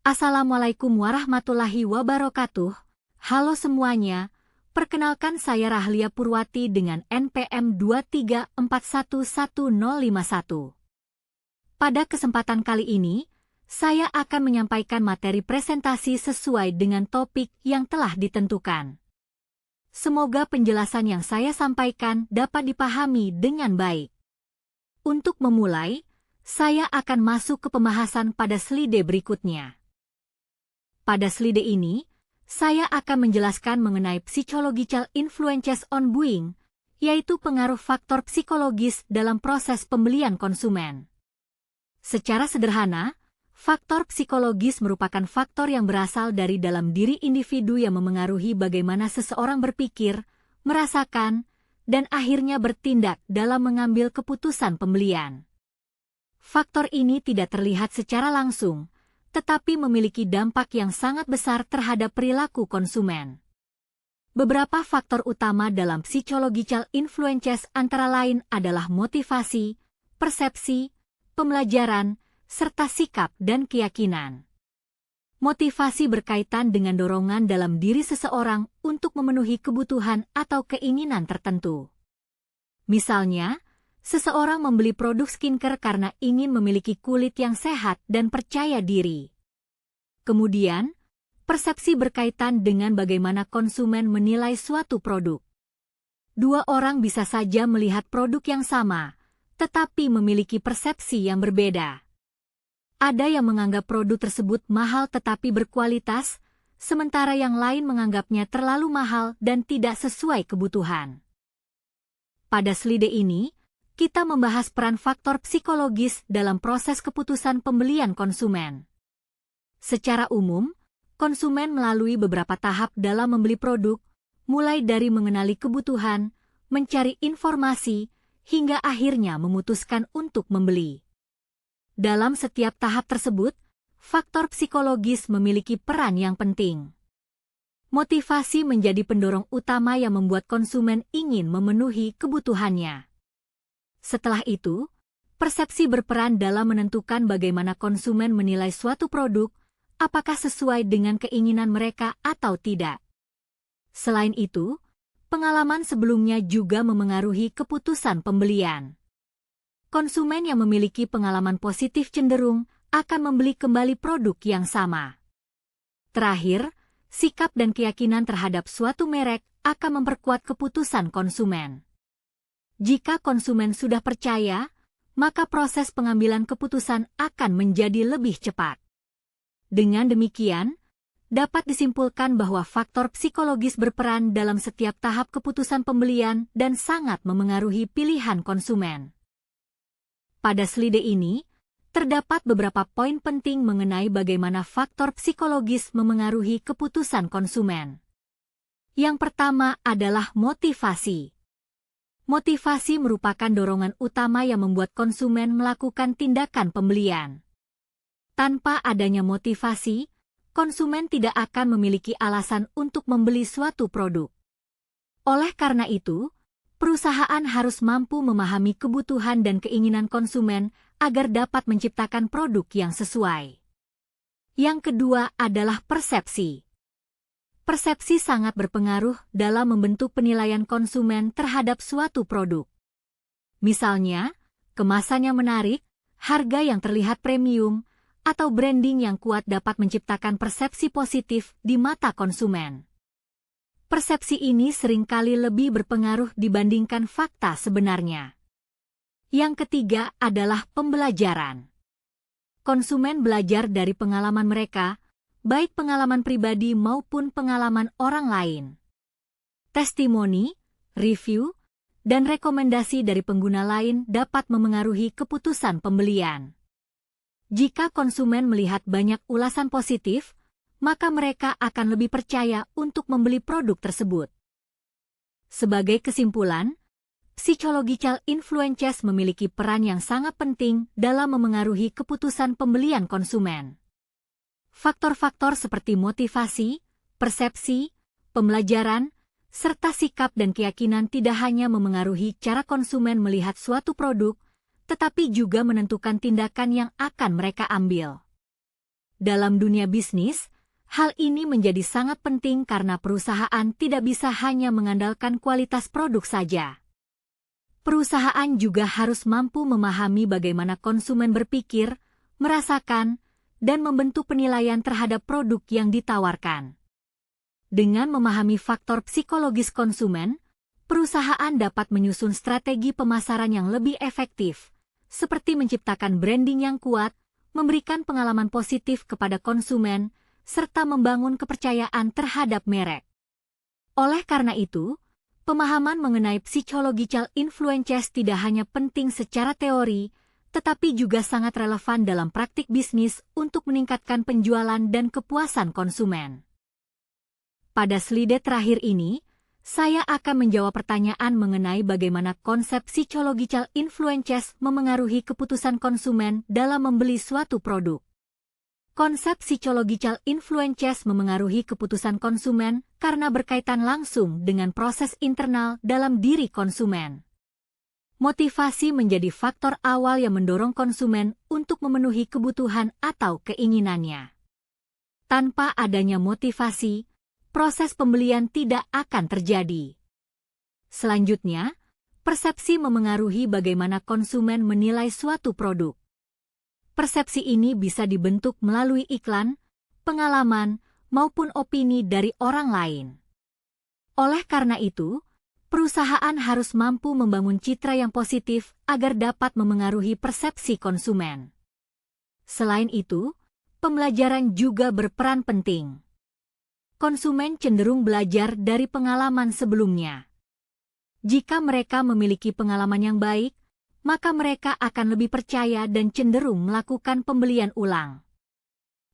Assalamualaikum warahmatullahi wabarakatuh. Halo semuanya, perkenalkan saya Rahlia Purwati dengan NPM 234111051. Pada kesempatan kali ini, saya akan menyampaikan materi presentasi sesuai dengan topik yang telah ditentukan. Semoga penjelasan yang saya sampaikan dapat dipahami dengan baik. Untuk memulai, saya akan masuk ke pembahasan pada slide berikutnya. Pada slide ini, saya akan menjelaskan mengenai psychological influences on buying, yaitu pengaruh faktor psikologis dalam proses pembelian konsumen. Secara sederhana, faktor psikologis merupakan faktor yang berasal dari dalam diri individu yang memengaruhi bagaimana seseorang berpikir, merasakan, dan akhirnya bertindak dalam mengambil keputusan pembelian. Faktor ini tidak terlihat secara langsung, tetapi memiliki dampak yang sangat besar terhadap perilaku konsumen. Beberapa faktor utama dalam psychological influences antara lain adalah motivasi, persepsi, pembelajaran, serta sikap dan keyakinan. Motivasi berkaitan dengan dorongan dalam diri seseorang untuk memenuhi kebutuhan atau keinginan tertentu. Misalnya, seseorang membeli produk skincare karena ingin memiliki kulit yang sehat dan percaya diri. Kemudian, persepsi berkaitan dengan bagaimana konsumen menilai suatu produk. Dua orang bisa saja melihat produk yang sama, tetapi memiliki persepsi yang berbeda. Ada yang menganggap produk tersebut mahal tetapi berkualitas, sementara yang lain menganggapnya terlalu mahal dan tidak sesuai kebutuhan. Pada slide ini, kita membahas peran faktor psikologis dalam proses keputusan pembelian konsumen. Secara umum, konsumen melalui beberapa tahap dalam membeli produk, mulai dari mengenali kebutuhan, mencari informasi, hingga akhirnya memutuskan untuk membeli. Dalam setiap tahap tersebut, faktor psikologis memiliki peran yang penting. Motivasi menjadi pendorong utama yang membuat konsumen ingin memenuhi kebutuhannya. Setelah itu, persepsi berperan dalam menentukan bagaimana konsumen menilai suatu produk, apakah sesuai dengan keinginan mereka atau tidak. Selain itu, pengalaman sebelumnya juga memengaruhi keputusan pembelian. Konsumen yang memiliki pengalaman positif cenderung akan membeli kembali produk yang sama. Terakhir, sikap dan keyakinan terhadap suatu merek akan memperkuat keputusan konsumen. Jika konsumen sudah percaya, maka proses pengambilan keputusan akan menjadi lebih cepat. Dengan demikian, dapat disimpulkan bahwa faktor psikologis berperan dalam setiap tahap keputusan pembelian dan sangat memengaruhi pilihan konsumen. Pada slide ini, terdapat beberapa poin penting mengenai bagaimana faktor psikologis memengaruhi keputusan konsumen. Yang pertama adalah motivasi. Motivasi merupakan dorongan utama yang membuat konsumen melakukan tindakan pembelian. Tanpa adanya motivasi, konsumen tidak akan memiliki alasan untuk membeli suatu produk. Oleh karena itu, perusahaan harus mampu memahami kebutuhan dan keinginan konsumen agar dapat menciptakan produk yang sesuai. Yang kedua adalah persepsi. Persepsi sangat berpengaruh dalam membentuk penilaian konsumen terhadap suatu produk. Misalnya, kemasan yang menarik, harga yang terlihat premium, atau branding yang kuat dapat menciptakan persepsi positif di mata konsumen. Persepsi ini seringkali lebih berpengaruh dibandingkan fakta sebenarnya. Yang ketiga adalah pembelajaran. Konsumen belajar dari pengalaman mereka, baik pengalaman pribadi maupun pengalaman orang lain. Testimoni, review, dan rekomendasi dari pengguna lain dapat memengaruhi keputusan pembelian. Jika konsumen melihat banyak ulasan positif, maka mereka akan lebih percaya untuk membeli produk tersebut. Sebagai kesimpulan, psychological influences memiliki peran yang sangat penting dalam memengaruhi keputusan pembelian konsumen. Faktor-faktor seperti motivasi, persepsi, pembelajaran, serta sikap dan keyakinan tidak hanya memengaruhi cara konsumen melihat suatu produk, tetapi juga menentukan tindakan yang akan mereka ambil. Dalam dunia bisnis, hal ini menjadi sangat penting karena perusahaan tidak bisa hanya mengandalkan kualitas produk saja. Perusahaan juga harus mampu memahami bagaimana konsumen berpikir, merasakan, dan membentuk penilaian terhadap produk yang ditawarkan. Dengan memahami faktor psikologis konsumen, perusahaan dapat menyusun strategi pemasaran yang lebih efektif, seperti menciptakan branding yang kuat, memberikan pengalaman positif kepada konsumen, serta membangun kepercayaan terhadap merek. Oleh karena itu, pemahaman mengenai psychological influences tidak hanya penting secara teori, tetapi juga sangat relevan dalam praktik bisnis untuk meningkatkan penjualan dan kepuasan konsumen. Pada slide terakhir ini, saya akan menjawab pertanyaan mengenai bagaimana konsep psychological influences memengaruhi keputusan konsumen dalam membeli suatu produk. Konsep psychological influences memengaruhi keputusan konsumen karena berkaitan langsung dengan proses internal dalam diri konsumen. Motivasi menjadi faktor awal yang mendorong konsumen untuk memenuhi kebutuhan atau keinginannya. Tanpa adanya motivasi, proses pembelian tidak akan terjadi. Selanjutnya, persepsi memengaruhi bagaimana konsumen menilai suatu produk. Persepsi ini bisa dibentuk melalui iklan, pengalaman, maupun opini dari orang lain. Oleh karena itu, perusahaan harus mampu membangun citra yang positif agar dapat memengaruhi persepsi konsumen. Selain itu, pembelajaran juga berperan penting. Konsumen cenderung belajar dari pengalaman sebelumnya. Jika mereka memiliki pengalaman yang baik, maka mereka akan lebih percaya dan cenderung melakukan pembelian ulang.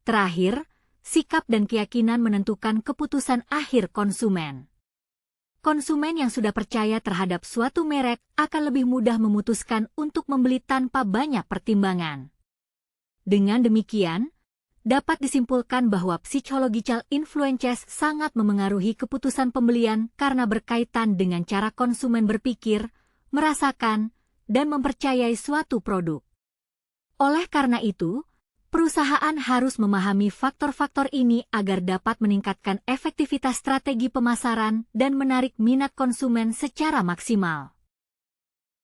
Terakhir, sikap dan keyakinan menentukan keputusan akhir konsumen. Konsumen yang sudah percaya terhadap suatu merek akan lebih mudah memutuskan untuk membeli tanpa banyak pertimbangan. Dengan demikian, dapat disimpulkan bahwa psychological influences sangat memengaruhi keputusan pembelian karena berkaitan dengan cara konsumen berpikir, merasakan, dan mempercayai suatu produk. Oleh karena itu, perusahaan harus memahami faktor-faktor ini agar dapat meningkatkan efektivitas strategi pemasaran dan menarik minat konsumen secara maksimal.